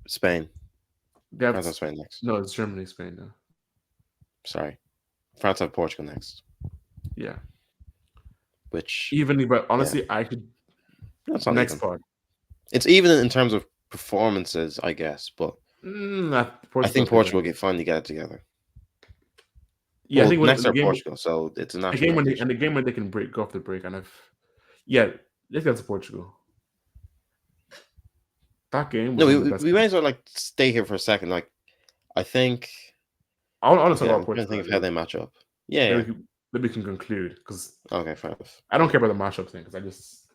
Spain. They have France have Spain next. no, it's Germany, Spain now. Sorry, France have Portugal next. Yeah, Which evenly, but yeah, honestly, I could that's not next even. part. It's even in terms of performances, I guess. But I Portugal think play better. Portugal finally get it together. Yeah, I Well, think when next the are game, Portugal, so it's a the natural game when progression. the game when they can go off the break, and yeah, let's get to Portugal. That game No, was one of the best we may games. as well like stay here for a second. Like, I think. I want to talk Okay, about I'm trying to Portugal. think of how they match up. Yeah, Then yeah. we can conclude because Okay, fair enough. I don't care about the matchup thing because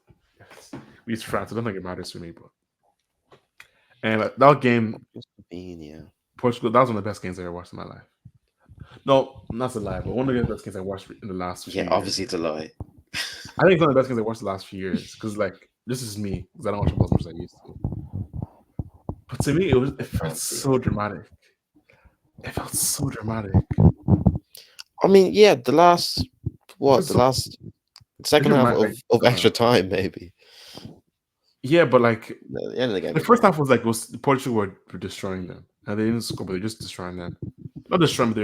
we use France. I don't think it matters to me, but and that game Yeah. Portugal, that was one of the best games I ever watched in my life. No, that's a lie, but one of the best games I watched in the last few Yeah, years. obviously it's a lie. I think it's one of the best games I watched the last few years because, like, this is me because I don't watch football as much as I used to. But to me, it felt so dramatic. It felt so dramatic. I mean, yeah, the last If second you're half mad, like, of extra time, maybe. yeah, but like The end of the game the was first boring. half was like Portugal were destroying them, and they didn't score, but they're just destroying them. Not destroying, but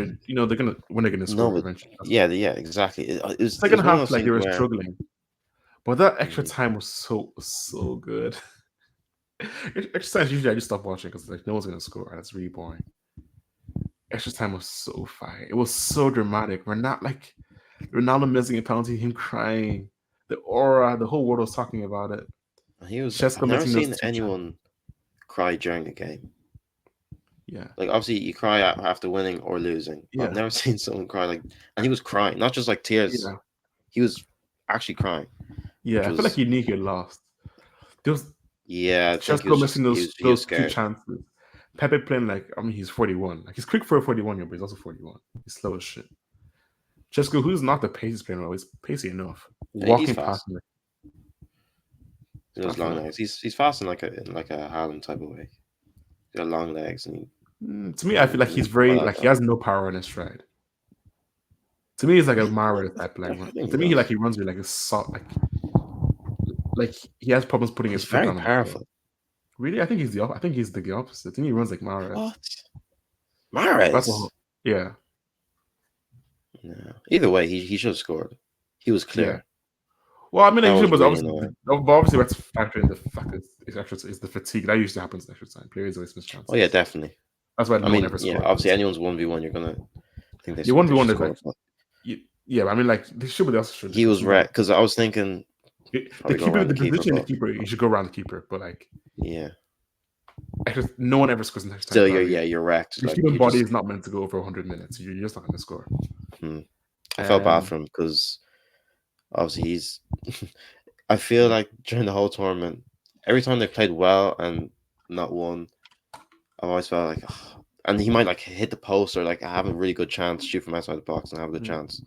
they're gonna when they're gonna No, score but eventually. yeah, exactly. It Second was one of half, those like they things were where struggling, but that extra mm, time was so good. Extra times usually I just stop watching because like no one's gonna score, and it's really boring. Extra time was so fire. It was so dramatic. We're not like Ronaldo missing a penalty, him crying, the aura, the whole world was talking about it. I've Chesko never missing those seen two chances. anyone cry during a game. Yeah, Like obviously you cry after winning or losing. But I've yeah, never seen someone cry like, and he was crying, not just like tears. yeah, He was actually crying, which yeah. I feel like was he knew he had lost. There was yeah. I think Chesko missing he was those two scared. chances. Pepe playing like he's 41. Like he's quick for a 41-year-old, but he's also 41. He's slow as shit. Chesko, who's not the paciest player, he's pacey enough. He's Walking past fast. me. I Those feel long like legs. He's fast in like a Haaland type of way. He's got long legs and to me, I feel like he's he's well very out like he though. has no power in his stride. To me, he's like a Mara type. Like I think he to me, does. he runs with like a salt. Like he has problems putting his He's foot very down on the floor. powerful. Really, I think I think he's the opposite. I think he runs like Mahrez. What? That's a whole. Mahrez? Yeah, No. Either way, he should have scored. He was yeah. clear. Well, I mean, That like, was but really obviously, annoying. let's factor in the fact that it's the fatigue that usually happens in extra time. Players always miss Oh yeah, chances. definitely. That's why I no one mean, ever yeah, scores. obviously anyone's 1v1, you're gonna think Yeah, one v they one should is score. like, But yeah. I mean, like they should, but they also should he because was sometimes wrecked because I was thinking the probably go keeper, around the the keeper, position, the but keeper, you should go around the keeper. But like, yeah. no one ever scores in extra time Still for that reason. you're wrecked. Your Like human you body just is not meant to go over 100 minutes. You're just not going to score. hmm. I felt bad Um, for him because obviously he's I feel like during the whole tournament, every time they played well and not won, I've always felt like, and he might like hit the post or like have a really good chance, shoot from outside the box and have a good chance.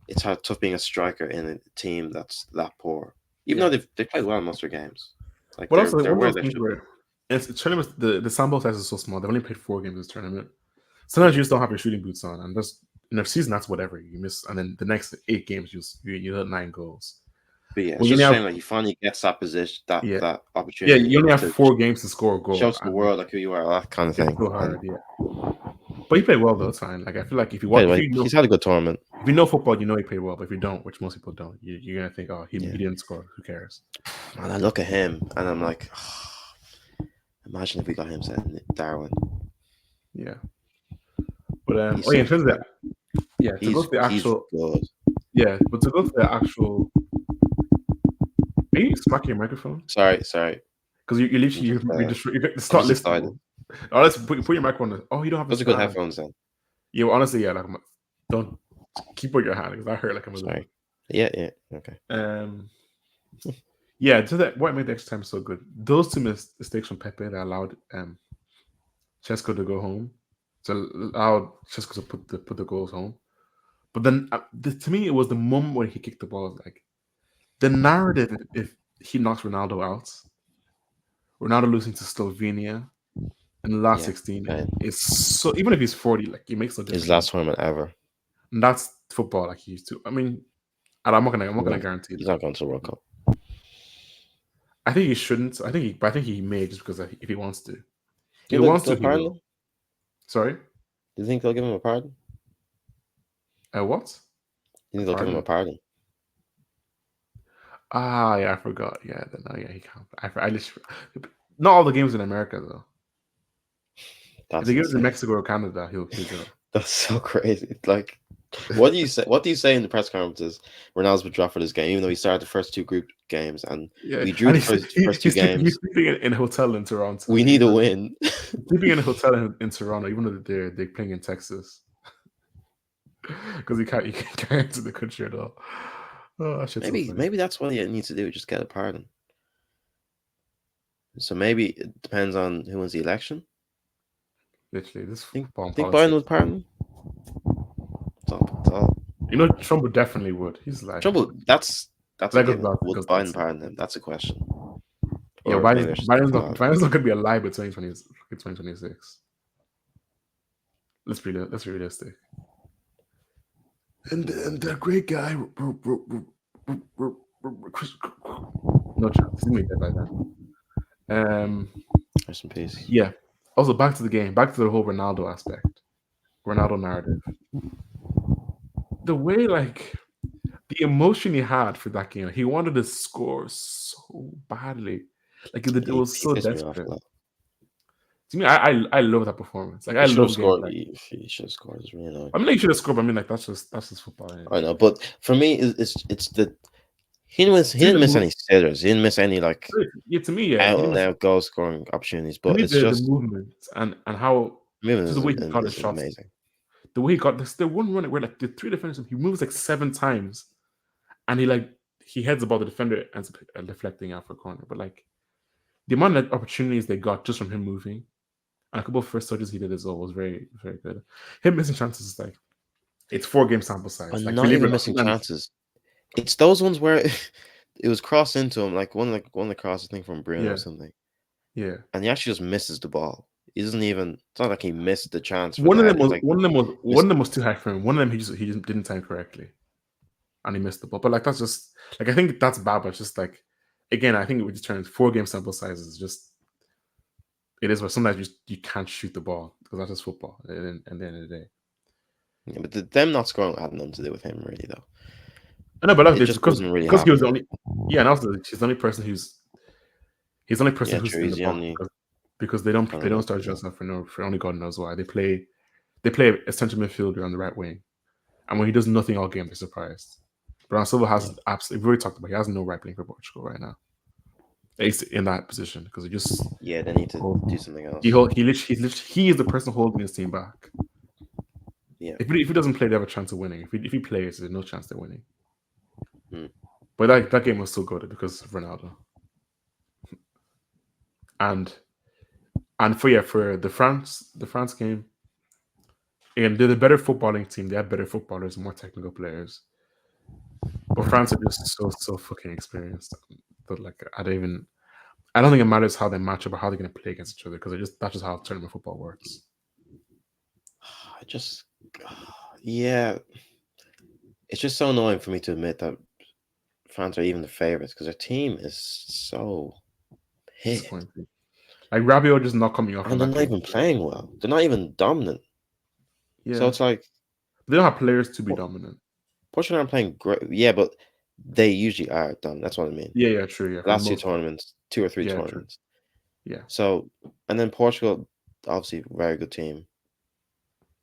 It's hard, tough being a striker in a team that's that poor. Even though they played well in most of their games, like but also, like, they're one of where those they things should be. where the tournament, the sample size is so small. They've only played 4 games this tournament. Sometimes you just don't have your shooting boots on, and just in a season, that's whatever you miss. And then the next 8 games, you hit 9 goals. But yeah, it's When you just only a have shame that he finally gets that position, yeah, that yeah, opportunity you only have to 4 games to score a goal, shows the and world like who you are, that kind of it's thing. so And hard. Yeah, but he played well though. It's fine. Like I feel like played well. He's had a good tournament. if you know football, you know he played well. But if you don't, which most people don't, you're gonna think, oh, he Yeah, didn't score. Who cares? and I look at him and I'm like, imagine if we got him saying Darwin. Yeah, but He's oh yeah, in so terms of that, good. yeah, to go to the He's actual, good. yeah, but to go to the actual, are you smacking your microphone? Sorry. Because you I'm literally just it's I'm not just excited. listenable. Oh, let's put your microphone. Oh, you don't have a Those are good stand. headphones then. Yeah, well, honestly, yeah, like don't keep on your hand because I hurt like a Sorry. motherfucker. Yeah. Okay. Um, yeah, to that what made the extra time so good. Those two mistakes from Pepe that allowed Chesko to go home, to allow Chesko to put the goals home. But then to me, it was the moment when he kicked the ball. Like the narrative, if he knocks Ronaldo out, Ronaldo losing to Slovenia in the last Yeah. 16 And is so. Even if he's 40, like it makes no his difference last anymore. tournament ever. And that's football, like he used to. I mean, and I'm He not gonna won't. guarantee He's that. not going to the World Cup. I think he shouldn't. I think he may just because if he wants to. If he You think wants to, they'll he pardon will. him? Sorry. Do you think they'll give him a pardon? What? You A think they'll give him a pardon? pardon? Ah, yeah, I forgot. Yeah, no, yeah, he can't. I just not all the games in America though. If That's they give it to insane. Mexico or Canada, he'll go. That's so crazy. Like, what do you say? What do you say in the press conferences? Ronaldo's withdraw for this game, even though he started the first two group games and Yeah, we drew and the first two he's games. sleeping in a hotel in Toronto. We need a win. He's sleeping in a hotel in Toronto, even though they're playing in Texas, because he can't enter the country at all. Oh, that shit's so funny. Maybe that's what he needs to do. Just get a pardon. So maybe it depends on who wins the election. Literally, this Think football and think Biden politics. would pardon? It's all. You know, Trump definitely would. He's like, Trouble. That's a that goes given. back Would goes back Biden to pardon him? That's a question. yeah. Or maybe I should think about it. Biden's not going to be alive by 2026. Let's be realistic. And that great guy, no chance. He's gonna be dead by then. Rest in peace. Yeah. Also, back to the game. Back to the whole Ronaldo aspect. Ronaldo narrative. The way, like, the emotion he had for that game. He wanted to score so badly. Like it Yeah, was he so pissed me off a desperate. lot. To me, I love that performance. Like He I should have love games scored. like. He should have scored. It's really annoying. I mean, like, you should have scored. But I mean, like that's just football. I know, but for me, it's the he See the didn't miss move. any sitters. He didn't miss any like Yeah, to me, yeah, he out didn't and miss. out goal scoring opportunities. To But me, it's the just movement and how movement to the way he caught his is shots, amazing. the way he got this, the one run where like the three defenders, he moves like 7 times, and he heads the ball, the defender ends up deflecting out for a corner. But like the amount of opportunities they got just from him moving, and a couple of first touches he did as well was very very good. Him missing chances is like it's 4 game sample size. I'm Like not believe it even or missing not, and chances. It's those ones where it was crossed into him, like one of the crosses, I think from Bruno or yeah, something, yeah. and he actually just misses the ball. He doesn't even. It's not like he missed the chance for the header. It's like One missed. of them was too high for him. One of them he just didn't time correctly, and he missed the ball. But like that's just like I think that's bad. But it's just like again, I think it would just turn 4 game sample sizes. Just it is, but sometimes you can't shoot the ball because that's just football. At the end of the day, Yeah, but them not scoring had nothing to do with him, really, though. I know, but look, It it's just wasn't really because he was the happening. only. Yeah, and also he's the only person Yeah, who's true. in He's the the box only because kind they of don't like start Joseph for no for only God knows why. They play a central midfielder on the right wing, and when he does nothing all game, they're surprised. But Silva yeah. has absolutely. We've already talked about. He has no right playing for Portugal right now. He's in that position because he just Yeah, they need to hold, do something he else. hold, he is the person holding his team back. Yeah. If he doesn't play, they have a chance of winning. If he plays, there's no chance they're winning. Hmm. But that game was still good because of Ronaldo. And for the France game, again, they're the better footballing team. They have better footballers, more technical players. But France are just so fucking experienced. But like I don't think it matters how they match up or how they're gonna play against each other because that's just how tournament football works. I just, yeah, it's just so annoying for me to admit that France are even the favorites because their team is so hit, Disappointing. Like Rabiot just not coming off in and they're that not game. even playing well. They're not even dominant. So Yeah. it's like They don't have players to be dominant. Portugal aren't playing great. Yeah, but they usually are dominant. That's what I mean. Yeah, true. Yeah, The for the last most part. two or three Yeah, true. tournaments. Yeah. So, and then Portugal, obviously, very good team.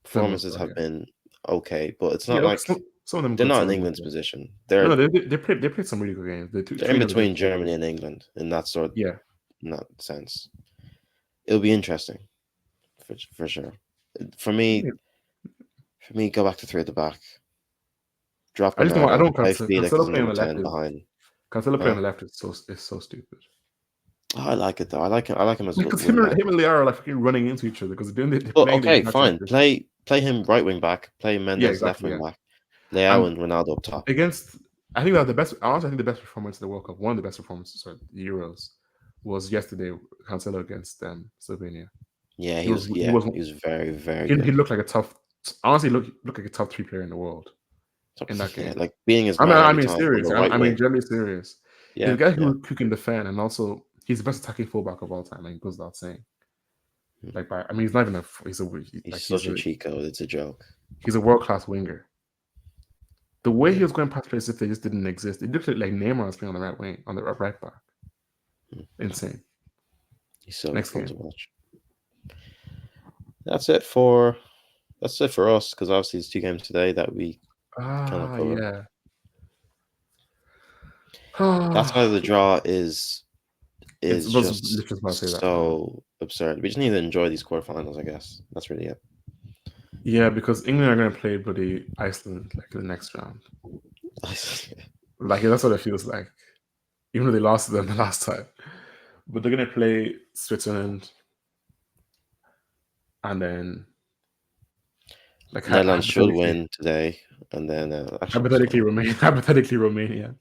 performances have been okay, but it's Yeah, not okay, like some of them they're good, not some in of them England's good. position. No, They're no, they played some really good games. The they're in 3-0 they between played. Germany and England in that Yeah, in that sense. It'll be interesting for sure. For me, go back to three at the back. Drop I just don't. I Bernardo. don't Play Felix Cancelo as a playing on number the left 10 is behind. Cancelo playing Huh? on the left is so stupid. Oh, I like it though. I like him. I like him as a Because wing back. him and Leao are like fucking running into each other because they're But playing the okay, exact same fine. position. Play him right wing back. Play Yeah, Mendes left exactly. wing Yeah, back. Leao and and Ronaldo up top. against I think that the best. Honestly, I think the best performance in the World Cup, one of the best performances, sorry, the Euros, was yesterday. Cancelo against Slovenia. Yeah, He was he was very very he good. looked like a tough. Honestly, looked like a top 3 player in the world So, in that yeah, game. like being his I mean, man I every mean time on serious. the right I mean wing. generally serious. He's Yeah, a guy yeah. who can defend, and also he's the best attacking fullback of all time. And it goes without saying. Like, I mean, he's not even a. He's Like such a cheat code. It's a joke. he's a world class winger. The way he Yeah, was going past players if they just didn't exist, it looked like Neymar was playing on the right wing, on the right back. Insane. he's so Next fun to game. watch. That's it for us because obviously there's two games today that we cannot Ah, cover. yeah. That side of the draw It is was just literally about to say that. so absurd. We just need to enjoy these quarterfinals, I guess. That's really it. Yeah, because England are going to play bloody Iceland like in the next round. Like that's what it feels like, even though they lost to them the last time. But they're going to play Switzerland, and then like Netherlands should win today, and then actually, I'm sorry. hypothetically Romania.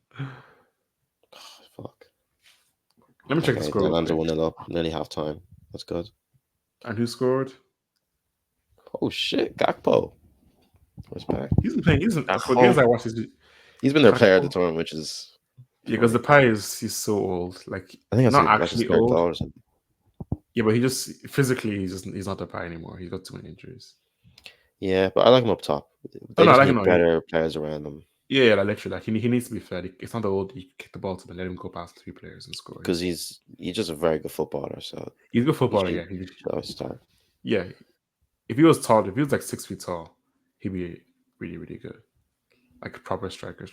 Fuck. Let me check the Okay, score real Netherlands are quick. 1-0 up, nearly half time. That's good. And who scored? Oh shit, Gakpo. Respect. He's been playing. For games Gakpo. I watched. He's been their player at the Gakpo. tournament, which is Yeah, because funny. the pie he's so old. Like I think not that's a actually spare old. dollar or something. Yeah, but he just physically he's not the pie anymore. He's got too many injuries. Yeah, but I like him up top. Oh They no, I just like him. need better players around them Yeah, like literally, like he needs to be fair. It's not the old you kick the ball to him and let him go past 3 players and score. because he's just a very good footballer. So He's a good he footballer. should, Yeah, always start. yeah. If he was tall, if he was like 6 feet tall, he'd be really really good, like a proper striker.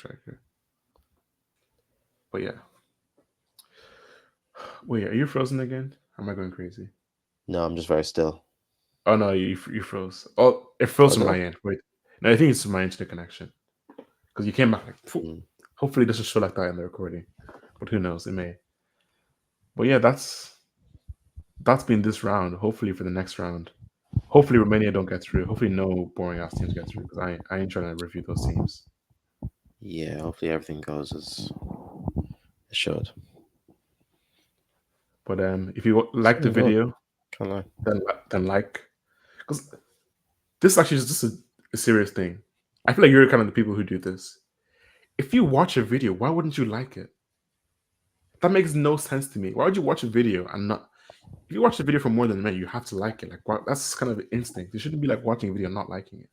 But yeah. Wait, are you frozen again? Am I going crazy? No, I'm just very still. Oh no, you froze. Oh, it froze Oh from no. my end. Wait, no, I think it's from my internet connection because you came back like. Phew. Mm. Hopefully, it doesn't show like that in the recording, but who knows? It may. But yeah, that's been this round. Hopefully, for the next round, hopefully Romania don't get through. Hopefully, no boring ass teams get through because I ain't trying to review those teams. Yeah, hopefully everything goes as it should. But if you like the video, Can't lie. then like, because this actually is just a serious thing. I feel like you're kind of the people who do this. If you watch a video, why wouldn't you like it? That makes no sense to me. Why would you watch a video and not? If you watch the video for more than a minute, you have to like it. Like, that's kind of an instinct. You shouldn't be like watching a video and not liking it.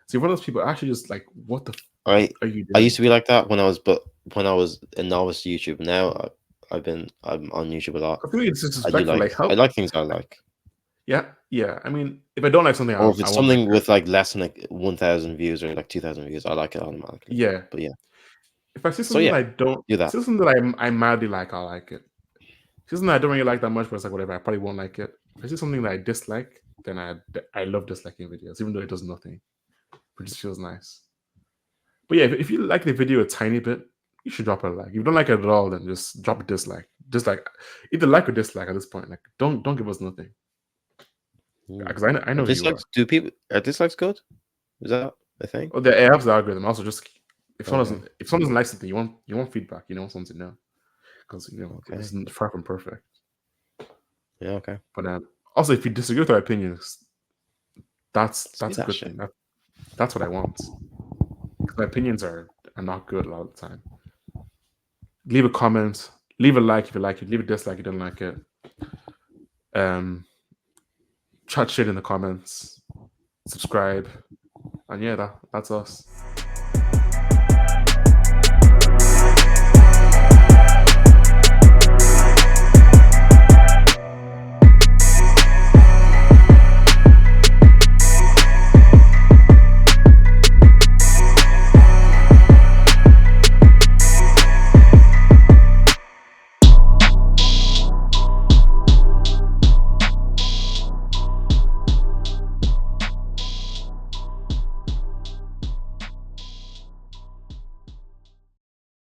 See, one of those people actually just like, what the I are you doing? I used to be like that when I was a novice to YouTube. Now I'm on YouTube a lot. I feel like it's I do disrespectful. Like, I help. like things I like. Yeah. I mean, if I don't like something, Or if I it's won't like something it. with like less than like 1,000 views or like 2,000 views, I like it automatically. Yeah. But yeah. If I see So something yeah, that I don't, do that. see something that I madly like, I'll like it. See something that I don't really like that much, but it's like whatever. I probably won't like it. If I see something that I dislike, then I love disliking videos, even though it does nothing. It just feels nice. But yeah, if you like the video a tiny bit, you should drop a like. If you don't like it at all, then just drop a dislike. Just like either like or dislike at this point. Like don't give us nothing. Because I Are know who you are. dislikes good? Is that a thing? Oh, it helps the algorithm. Also, just if someone Okay. doesn't like something, you want feedback. You want someone to know because Okay. this isn't far from perfect. Yeah, okay. But also, if you disagree with our opinions, that's Say a that good shit. thing. That's what I want. Because my opinions are not good a lot of the time. Leave a comment. Leave a like if you like it. Leave a dislike if you don't like it. Chat shit in the comments. Subscribe. And yeah, that's us.